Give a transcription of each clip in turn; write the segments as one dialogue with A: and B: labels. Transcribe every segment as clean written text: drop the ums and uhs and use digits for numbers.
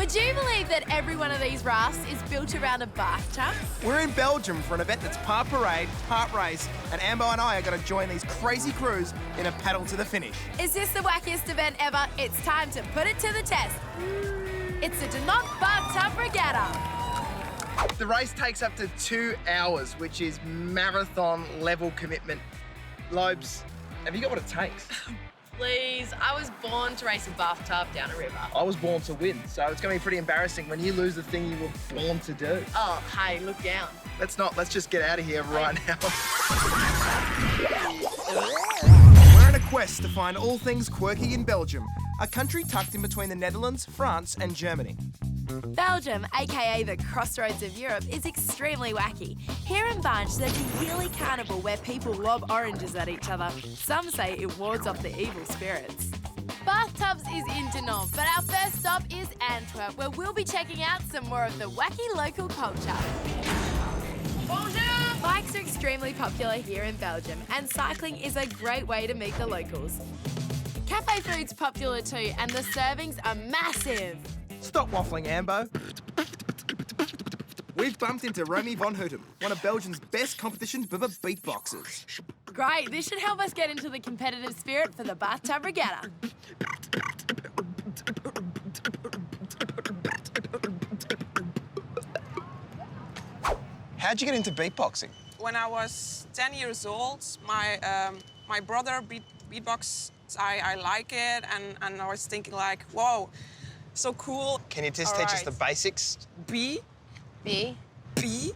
A: Would you believe that every one of these rafts is built around a bathtub?
B: We're in Belgium for an event that's part parade, part race, and Amber and I are going to join these crazy crews in a paddle to the finish.
A: Is this the wackiest event ever? It's time to put it to the test. It's the Bathtub Regatta.
B: The race takes up to 2 hours, which is marathon level commitment. Lobes, have you got what it takes?
C: Please, I was born to race a bathtub down a river.
B: I was born to win, so it's going to be pretty embarrassing when you lose the thing you were born to do.
C: Oh, hey, look down.
B: Let's just get out of here right now. We're on a quest to find all things quirky in Belgium, a country tucked in between the Netherlands, France and Germany.
A: Belgium, aka the crossroads of Europe, is extremely wacky. Here in Bunch, there's a yearly carnival where people lob oranges at each other. Some say it wards off the evil spirits. Bathtubs is in Denon, but our first stop is Antwerp, where we'll be checking out some more of the wacky local culture. Bonjour! Bikes are extremely popular here in Belgium, and cycling is a great way to meet the locals. Cafe food's popular too, and the servings are massive.
B: Stop waffling, Ambo. We've bumped into Romy von Hootem, one of Belgium's best competition bibber beatboxers.
A: Great, this should help us get into the competitive spirit for the Bathtub Regatta.
B: How'd you get into beatboxing?
D: When I was 10 years old, my brother beatbox. I like it, and I was thinking like, whoa, so cool.
B: Can you just teach us the basics?
D: B.
C: B.
D: B.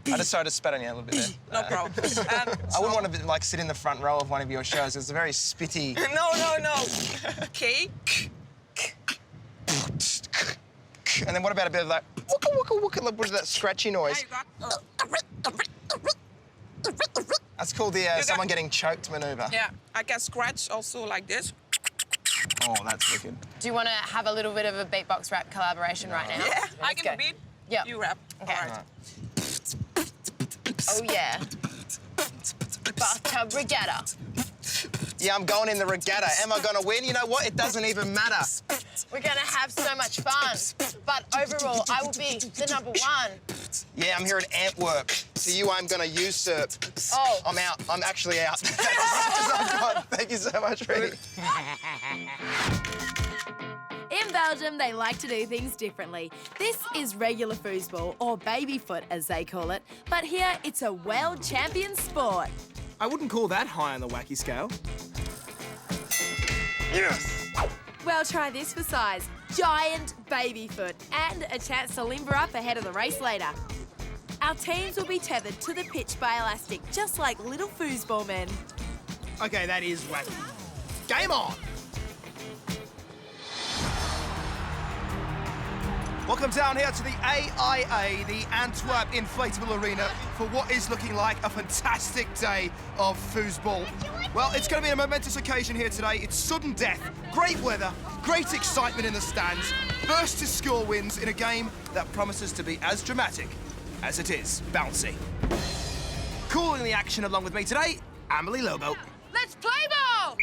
B: I just started to spat on you a little bit there.
D: No problem.
B: I wouldn't want to like sit in the front row of one of your shows. It's a very spitty.
D: No. K.
B: And then what about a bit of like wooka wooka wooka? What is that scratchy noise? That's called the someone getting choked maneuver.
D: Yeah, I can scratch also like this.
B: Oh, that's wicked.
C: Do you want to have a little bit of a beatbox rap collaboration right now?
D: Yeah, I
C: Let's
D: can
C: go.
D: beat.
C: Yep.
D: You rap.
C: Okay.
D: All right.
C: Oh, yeah. Bathtub Regatta.
B: Yeah, I'm going in the regatta. Am I going to win? You know what? It doesn't even matter.
C: We're going to have so much fun. But overall, I will be the #1.
B: Yeah, I'm here at Antwerp. To you, I'm going to usurp.
C: Oh.
B: I'm out. I'm actually out. That's as much as I've got. Thank you so much, Reedy.
A: In Belgium, they like to do things differently. This is regular foosball, or baby foot as they call it, but here it's a world champion sport.
B: I wouldn't call that high on the wacky scale. Yes!
A: Well, try this for size. Giant baby foot, and a chance to limber up ahead of the race later. Our teams will be tethered to the pitch by elastic, just like little foosball men.
B: Okay, that is wacky. Game on! Welcome down here to the AIA, the Antwerp Inflatable Arena, for what is looking like a fantastic day of foosball. Well, it's going to be a momentous occasion here today. It's sudden death, great weather, great excitement in the stands, first to score wins in a game that promises to be as dramatic as it is bouncy. Calling the action along with me today, Amberley Lobo.
A: Let's play ball!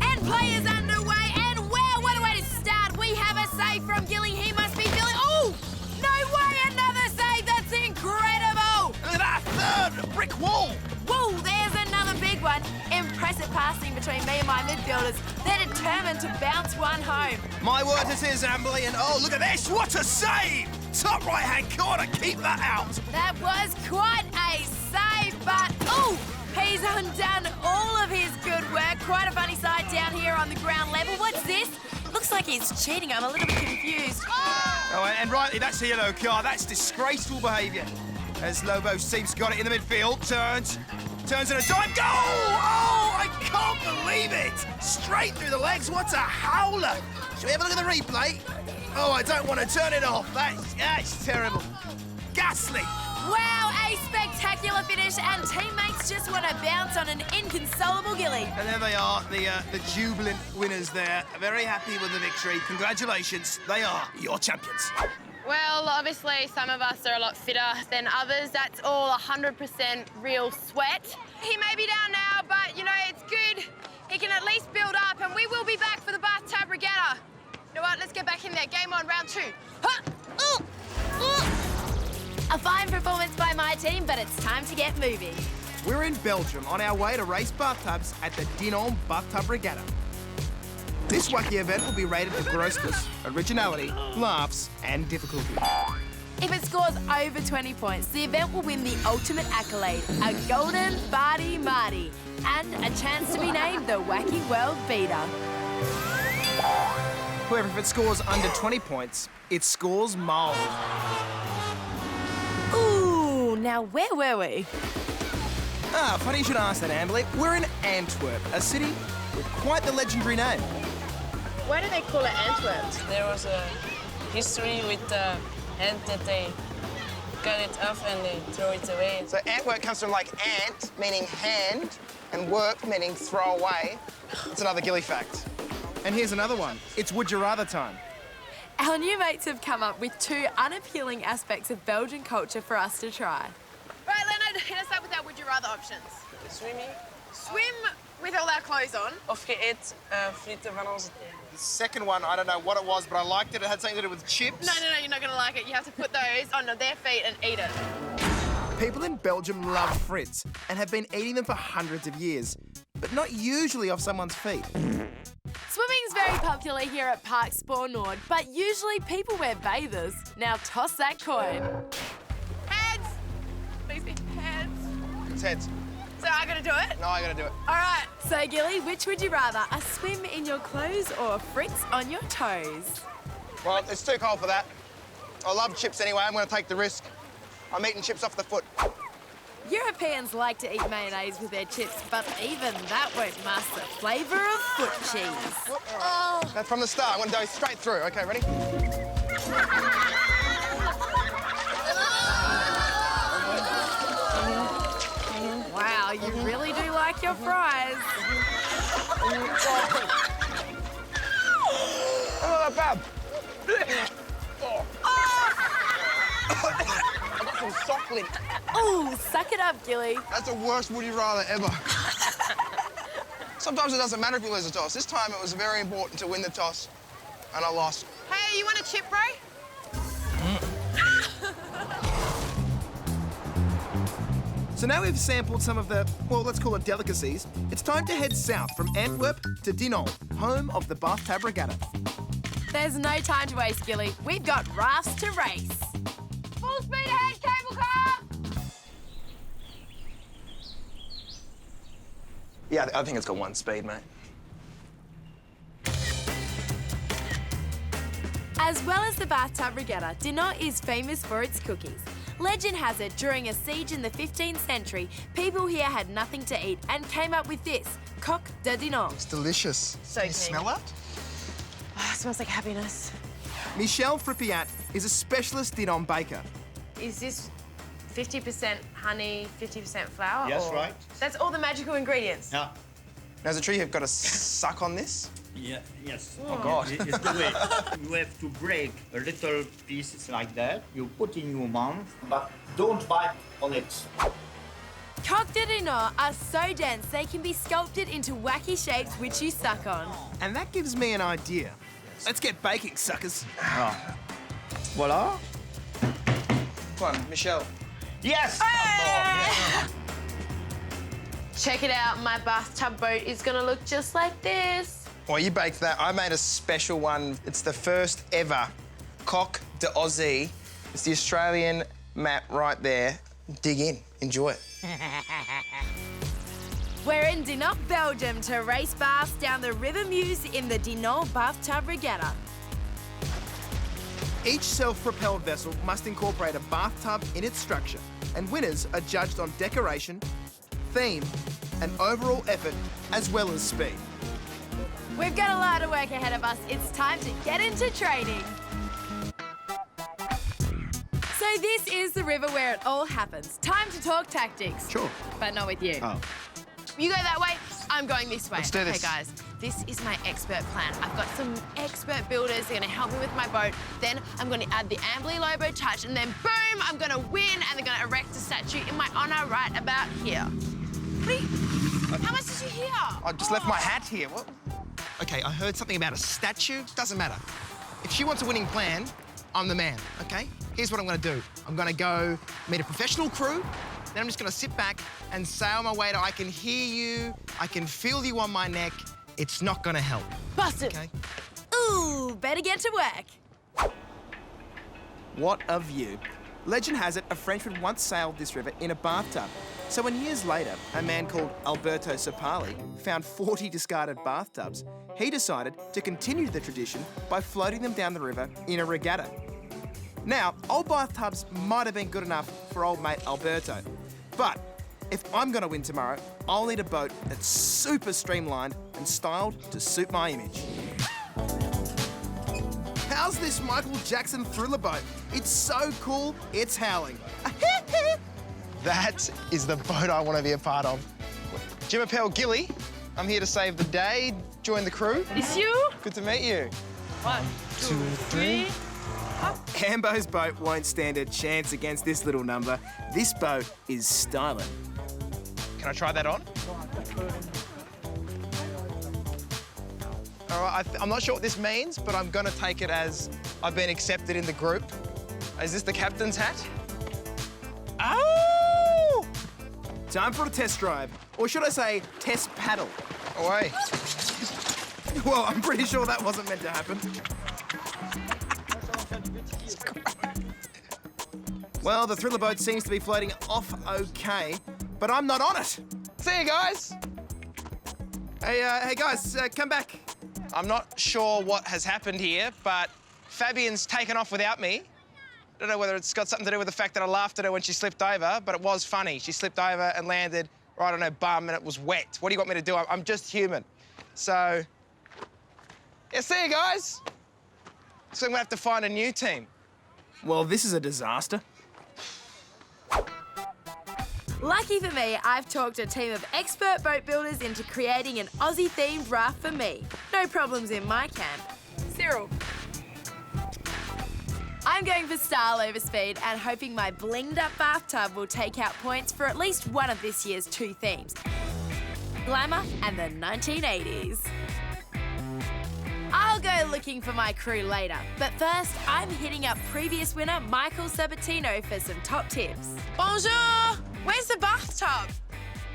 A: And play is underway, and wow, what a way to start. We have a save from Gilly. He must be feeling... Oh! No way, another save. That's incredible.
B: Look at that, third brick wall.
A: Whoa, there's another big one. Impressive passing between me and my midfielders. They're determined to bounce one home.
B: My word it is, Amberley, and oh, look at this, what a save! Top right-hand corner, keep that out.
A: That was quite a save, but oh, he's undone all of his good work. Quite a funny sight down here on the ground level. What's this? Looks like he's cheating. I'm a little bit confused.
B: Oh, and rightly, that's a yellow card. That's disgraceful behaviour. As Lobo seems got it in the midfield, turns in a dive, goal! Oh, I can't believe it! Straight through the legs, what a howler! Shall we have a look at the replay? Oh, I don't want to turn it off. That's terrible. Ghastly.
A: Wow, a spectacular finish, and teammates just want to bounce on an inconsolable Gilly.
B: And there they are, the jubilant winners there. Very happy with the victory. Congratulations, they are your champions.
C: Well, obviously, some of us are a lot fitter than others. That's all 100% real sweat. He may be down now, but, you know, it's good. He can at least build up, and we will be back for the Bathtub Regatta. You know what? Let's get back in there.
A: A fine performance by my team, but it's time to get moving.
B: We're in Belgium on our way to race bathtubs at the Dinant Bathtub Regatta. This wacky event will be rated for grossness, originality, laughs, and difficulty.
A: If it scores over 20 points, the event will win the ultimate accolade, a golden Barty Marty, and a chance to be named the Wacky World Beater.
B: However, if it scores under 20 points, it scores mould.
A: Ooh, now where were we?
B: Funny you should ask that, Amberley. We're in Antwerp, a city with quite the legendary name.
C: Why do they call it Antwerp?
E: There was a history with the hand that they cut it off and they throw it away.
F: So Antwerp comes from like ant, meaning hand, and work, meaning throw away. It's another Gilly fact.
B: And here's another one. It's Would You Rather time.
A: Our new mates have come up with 2 unappealing aspects of Belgian culture for us to try.
C: Right, Leonard, hit us up with our would you rather options.
E: Swimming
C: Swim with all our clothes on.
E: of geëet frieten van onze thee.
F: The second one, I don't know what it was, but I liked it. It had something to do with chips.
C: No, you're not gonna like it. You have to put those on their feet and eat it.
B: People in Belgium love frites and have been eating them for hundreds of years, but not usually off someone's feet.
A: Swimming's very popular here at Park Sport Nord, but usually people wear bathers. Now toss that coin.
C: Heads! Please be heads.
F: It's heads.
C: So I gotta do it?
F: No, I gotta do it.
A: All right, so Gilly, which would you rather, a swim in your clothes or frites on your toes?
F: Well, it's too cold for that. I love chips anyway. I'm gonna take the risk. I'm eating chips off the foot.
A: Europeans like to eat mayonnaise with their chips, but even that won't mask the flavour of foot cheese.
F: Oh. That's from the start. I'm gonna go straight through. Okay, ready?
A: Wow, you really do like your fries.
F: Oh, not bad. I got some sock lint.
A: Ooh, suck it up, Gilly.
F: That's the worst would you rather ever. Sometimes it doesn't matter if you lose a toss. This time it was very important to win the toss, and I lost.
C: Hey, you want a chip, bro?
B: So now we've sampled some of the, well, let's call it delicacies, it's time to head south from Antwerp to Dinant, home of the Bathtub Regatta.
A: There's no time to waste, Gilly. We've got rafts to race.
C: Full speed ahead, cable car!
F: Yeah, I think it's got one speed, mate.
A: As well as the Bathtub Regatta, Dinant is famous for its cookies. Legend has it, during a siege in the 15th century, people here had nothing to eat and came up with this, coq de Dinant.
F: It's delicious.
C: So
F: Can you
C: keen.
F: smell that?
C: Oh, it smells like happiness.
B: Michelle Frippiat is a specialist Dinant baker.
C: Is this 50% honey, 50% flour?
G: Yes,
C: or...
G: right.
C: That's all the magical ingredients?
G: Yeah.
F: Now, is it true you've got to suck on this?
G: Yeah, yes.
F: Oh, God.
G: It's the way. You have to break a little pieces like that. You put in your mouth, but don't bite on it.
A: Coq de Dinant are so dense they can be sculpted into wacky shapes which you suck on.
B: And that gives me an idea. Let's get baking, suckers.
G: Voila.
F: Come on, Michelle.
G: Yes!
C: Check it out, my bathtub boat is gonna look just like this.
F: Well, you baked that. I made a special one. It's the first ever coq de Aussie. It's the Australian map right there. Dig in. Enjoy it.
A: We're in Dinant, Belgium to race baths down the River Meuse in the Dinant Bathtub Regatta.
B: Each self-propelled vessel must incorporate a bathtub in its structure, and winners are judged on decoration, theme, and overall effort, as well as speed.
A: We've got a lot of work ahead of us. It's time to get into training. So this is the river where it all happens. Time to talk tactics.
B: Sure.
A: But not with you.
B: Oh.
C: You go that way, I'm going this way.
F: Let's do this.
C: Okay, guys, this is my expert plan. I've got some expert builders. They're gonna help me with my boat. Then I'm gonna add the Amberley Lobo touch, and then boom, I'm gonna win, and they're gonna erect a statue in my honor right about here. Wait, how much did you hear?
F: I just left my hat here. What? Okay, I heard something about a statue. Doesn't matter. If she wants a winning plan, I'm the man, okay?
B: here's what I'm gonna do. I'm gonna go meet a professional crew, then I'm just gonna sit back and sail my way to I can hear you, I can feel you on my neck. It's not gonna help.
C: Bust it.
B: Okay?
A: Ooh, better get to work.
B: What a view. Legend has it a Frenchman once sailed this river in a bathtub. So when years later, a man called Alberto Sapali found 40 discarded bathtubs, he decided to continue the tradition by floating them down the river in a regatta. Now, old bathtubs might have been good enough for old mate Alberto, but if I'm gonna win tomorrow, I'll need a boat that's super streamlined and styled to suit my image. How's this Michael Jackson thriller boat? It's so cool, it's howling.
F: That is the boat I want to be a part of. Jimapel Gilly, I'm here to save the day. Join the crew.
E: It's you?
F: Good to meet you.
E: 1, 2, 3.
B: Hambo's boat won't stand a chance against this little number. This boat is styling.
F: Can I try that on? All right, I'm not sure what this means, but I'm gonna take it as I've been accepted in the group. Is this the captain's hat? Oh!
B: Time for a test drive. Or should I say, test paddle.
F: Away.
B: Well, I'm pretty sure that wasn't meant to happen. Well, the thriller boat seems to be floating off okay, but I'm not on it.
F: See you guys.
B: Hey guys, come back.
F: I'm not sure what has happened here, but Fabian's taken off without me. I don't know whether it's got something to do with the fact that I laughed at her when she slipped over, but it was funny. She slipped over and landed right on her bum and it was wet. What do you want me to do? I'm just human. So, yeah, see you guys. So I'm gonna have to find a new team.
B: Well, this is a disaster.
A: Lucky for me, I've talked a team of expert boat builders into creating an Aussie-themed raft for me. No problems in my camp. Cyril. I'm going for style over speed and hoping my blinged-up bathtub will take out points for at least one of this year's 2 themes. Glamour and the 1980s. I'll go looking for my crew later, but first, I'm hitting up previous winner Michael Sabatino for some top tips.
C: Bonjour! Where's the bathtub?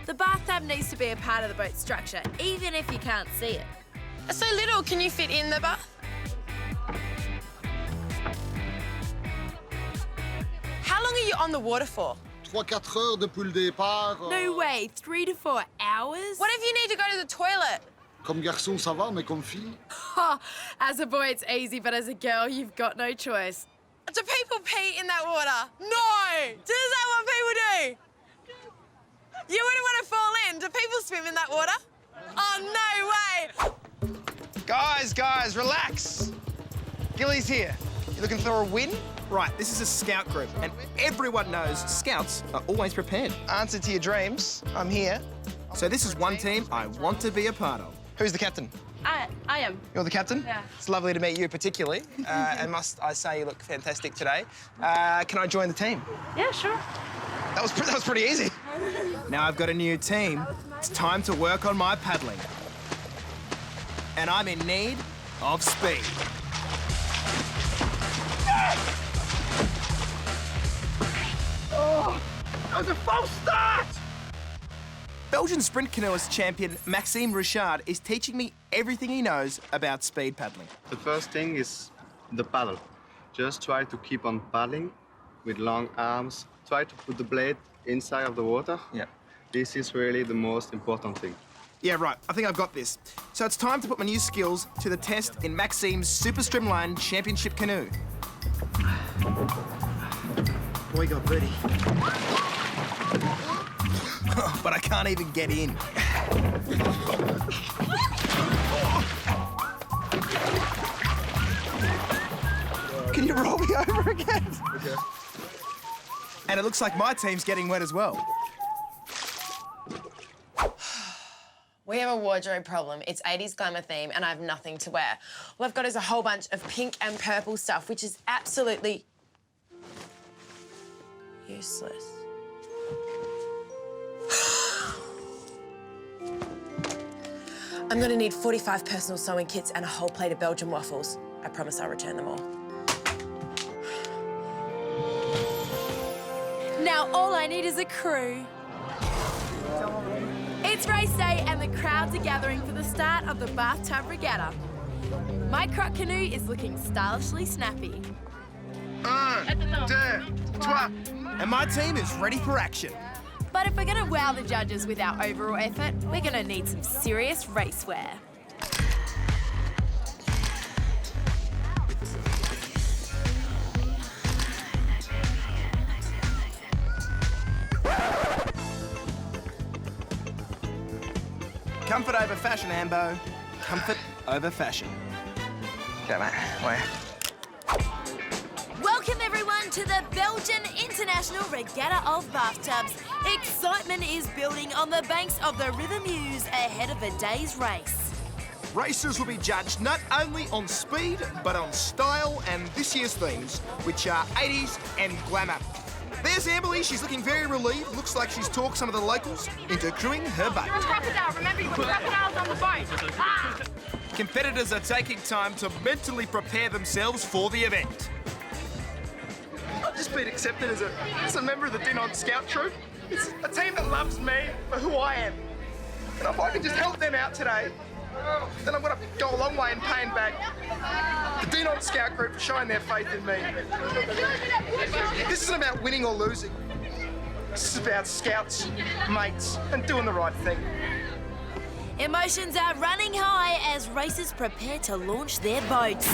A: The bathtub needs to be a part of the boat structure, even if you can't see it.
C: It's so little, can you fit in the bath? How long are you on the water for?
H: 3-4 heures depuis le départ.
A: No way, 3 to 4 hours?
C: What if you need to go to the toilet?
H: Comme garçon, ça va, mais comme fille?
A: As a boy, it's easy, but as a girl, you've got no choice.
C: Do people pee in that water? No! Is that what people do? You wouldn't want to fall in. Do people swim in that water? Oh, no way!
F: Guys, relax. Gilly's here. You looking for a win?
B: Right, this is a scout group, and everyone knows scouts are always prepared.
F: Answer to your dreams. I'm here.
B: So this is one team I want to be a part of.
F: Who's the captain?
E: I am.
F: You're the captain?
E: Yeah.
F: It's lovely to meet you particularly. And must I say you look fantastic today. Can I join the team?
E: Yeah, sure.
F: That was pretty easy.
B: Now I've got a new team. It's time to work on my paddling. And I'm in need of speed.
F: Oh, that was a false start!
B: Belgian sprint canoeist champion Maxime Richard is teaching me everything he knows about speed paddling.
I: The first thing is the paddle. Just try to keep on paddling with long arms. Try to put the blade inside of the water.
F: Yeah.
I: This is really the most important thing.
B: Yeah, right. I think I've got this. So it's time to put my new skills to the test in Maxime's super streamlined championship canoe. Boy got ready. But I can't even get in. Can you roll me over again? Okay. And it looks like my team's getting wet as well.
C: We have a wardrobe problem. It's 80s glamour theme and I have nothing to wear. All I've got is a whole bunch of pink and purple stuff, which is absolutely useless. I'm gonna need 45 personal sewing kits and a whole plate of Belgian waffles. I promise I'll return them all.
A: Now all I need is a crew. It's race day and the crowds are gathering for the start of the Bathtub Regatta. My croc canoe is looking stylishly snappy.
B: And my team is ready for action.
A: But if we're going to wow the judges with our overall effort, we're going to need some serious racewear.
B: Comfort over fashion, Ambo. Comfort over fashion.
F: Okay, mate. Where?
A: Welcome everyone to the Belgian International Regatta of Bathtubs. Excitement is building on the banks of the River Meuse ahead of the day's race.
B: Racers will be judged not only on speed, but on style and this year's themes, which are 80s and glamour. There's Amberley, she's looking very relieved. Looks like she's talked some of the locals into crewing her boat.
C: Crocodile, remember you put crocodiles on the boat. Ah!
B: Competitors are taking time to mentally prepare themselves for the event.
F: I've just been accepted as a member of the Dinon Scout Troop. It's a team that loves me for who I am. And if I can just help them out today, then I'm going to go a long way in paying back the Dinon Scout Group for showing their faith in me. This isn't about winning or losing. This is about scouts, mates, and doing the right thing.
A: Emotions are running high as racers prepare to launch their boats.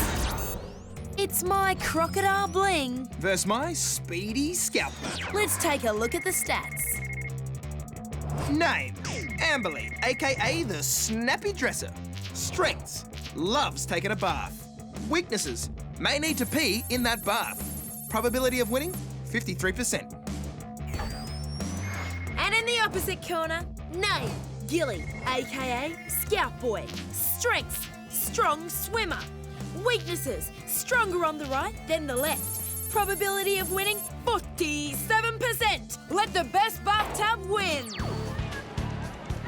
A: It's my crocodile bling.
B: Versus my speedy scout boat.
A: Let's take a look at the stats.
B: Name, Amberley, aka the snappy dresser. Strengths, loves taking a bath. Weaknesses, may need to pee in that bath. Probability of winning, 53%.
A: And in the opposite corner, name, Gilly, aka Scout Boy. Strengths, strong swimmer. Weaknesses, stronger on the right than the left. Probability of winning, 47%. Let the best bathtub win.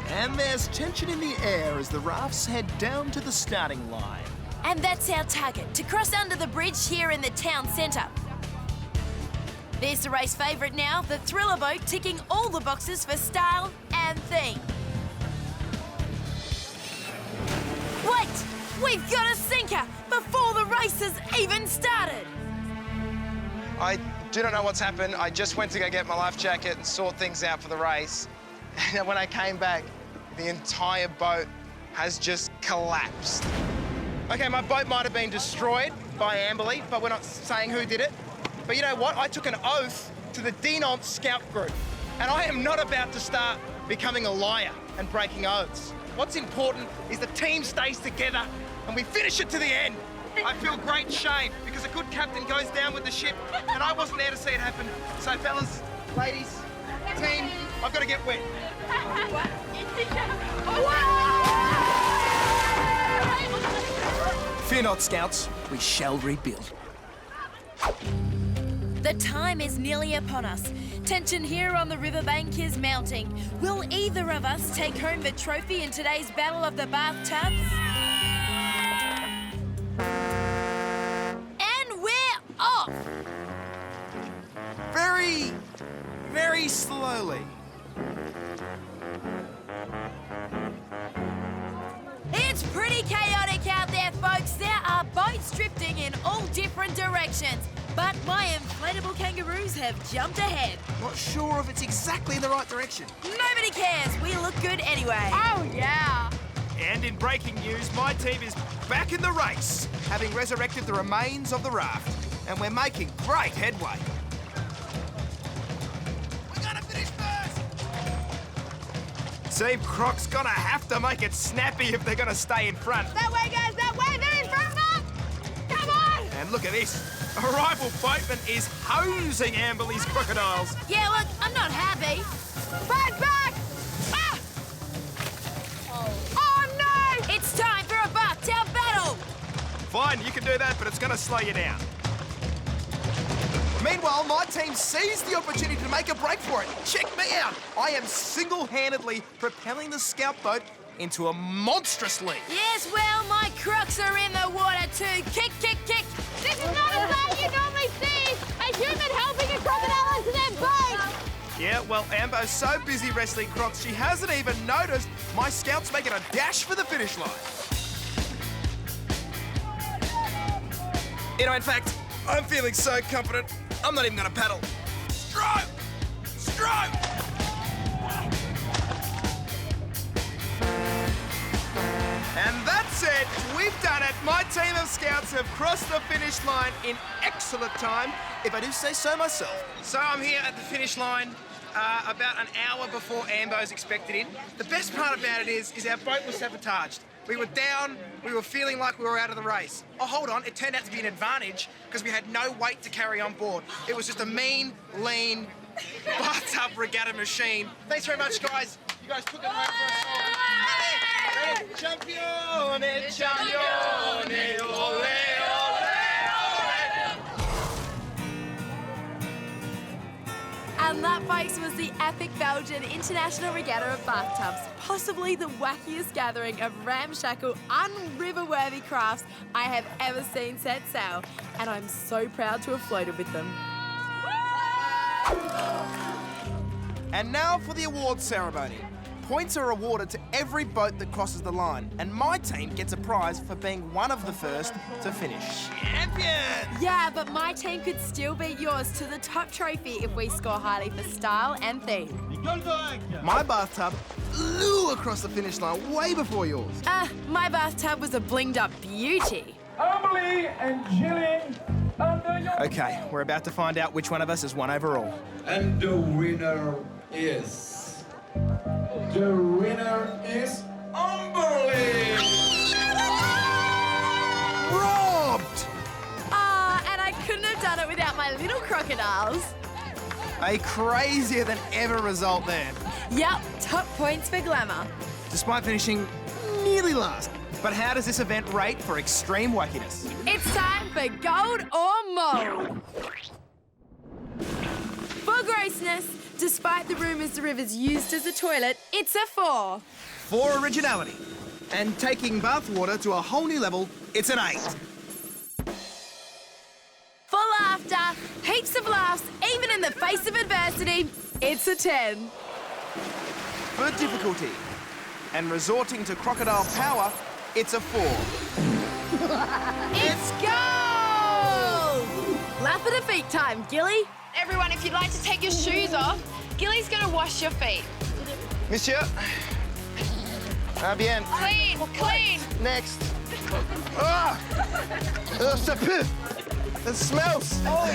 B: And there's tension in the air as the rafts head down to the starting line.
A: And that's our target, to cross under the bridge here in the town centre. There's the race favourite now, the thriller boat ticking all the boxes for style and theme. Wait! We've got a sinker before the race has even started!
F: I do not know what's happened. I just went to go get my life jacket and sort things out for the race. And when I came back, the entire boat has just collapsed. Okay, my boat might have been destroyed by Amberley, but we're not saying who did it. But you know what? I took an oath to the Dinon Scout Group, and I am not about to start becoming a liar and breaking oaths. What's important is the team stays together and we finish it to the end. I feel great shame because a good captain goes down with the ship, and I wasn't there to see it happen. So, fellas, ladies, team, I've got to get wet.
B: Fear not, Scouts. We shall rebuild.
A: The time is nearly upon us. Tension here on the riverbank is mounting. Will either of us take home the trophy in today's Battle of the Bathtubs? And we're off!
B: Very, very slowly.
A: It's pretty chaotic out there, folks. There are boats drifting in all different directions. But my inflatable kangaroos have jumped ahead.
B: Not sure if it's exactly in the right direction.
A: Nobody cares. We look good anyway.
C: Oh, yeah.
B: And in breaking news, my team is back in the race, having resurrected the remains of the raft. And we're making great headway. We're gonna finish first! Team Croc's gonna have to make it snappy if they're gonna stay in front.
C: That way, guys, that way. They're in front of us. Come on.
B: And look at this. A rival boatman is hosing Amberley's crocodiles.
A: Yeah, look, I'm not happy.
C: Back, back. Ah. Oh, no.
A: It's time for a bathtub battle.
B: Fine, you can do that, but it's going to slow you down. Meanwhile, my team seized the opportunity to make a break for it. Check me out. I am single-handedly propelling the scout boat into a monstrous leap.
A: Yes, well, my crocs are in the water too. Kick, kick, kick.
C: This is not a sight you normally see. A human helping a crocodile into their boat.
B: Well, Ambo's so busy wrestling Crocs, she hasn't even noticed my scout's making a dash for the finish line. You know, in fact, I'm feeling so confident, I'm not even going to paddle. Stroke! Stroke! And that's it. We've done it. My team of scouts have crossed the finish line in excellent time, if I do say so myself.
F: So I'm here at the finish line about an hour before Ambo's expected in. The best part about it is our boat was sabotaged. We were down, we were feeling like we were out of the race. Oh, hold on, it turned out to be an advantage because we had no weight to carry on board. It was just a mean, lean, bathtub regatta machine. Thanks very much, guys. You guys took it home for us all. Ready? Champione, champione, ole, ole,
A: And that, folks, was the epic Belgian International Regatta of Bathtubs, possibly the wackiest gathering of ramshackle, un-river-worthy crafts I have ever seen set sail, and I'm so proud to have floated with them.
B: And now for the awards ceremony. Points are awarded to every boat that crosses the line, and my team gets a prize for being one of the first to finish.
F: champion!
A: Yeah, but my team could still beat yours to the top trophy if we score highly for style and theme.
B: My bathtub flew across the finish line way before yours.
A: My bathtub was a blinged up beauty.
J: Amberley and Gilly.
B: Okay, we're about to find out which one of us has won overall.
J: And the winner is... Amberley!
B: Robbed!
A: And I couldn't have done it without my little crocodiles.
B: A crazier than ever result there,
A: Yep, top points for glamour.
B: despite finishing nearly last. But how does this event rate for extreme wackiness?
A: It's time for gold or mold. For grossness, despite the rumours the river's used as a toilet, it's a 4.
B: For originality, and taking bathwater to a whole new level, it's an 8.
A: For laughter, heaps of laughs, even in the face of adversity, it's a 10.
B: For difficulty, and resorting to crocodile power, it's a 4.
A: It's gold! Laugh at a feet time, Gilly.
C: Everyone, if you'd like to take your shoes off, Gilly's gonna wash your feet.
F: Monsieur. Bien.
C: Clean, clean.
F: Next. Ah! Ça pue! It smells!
C: Oh,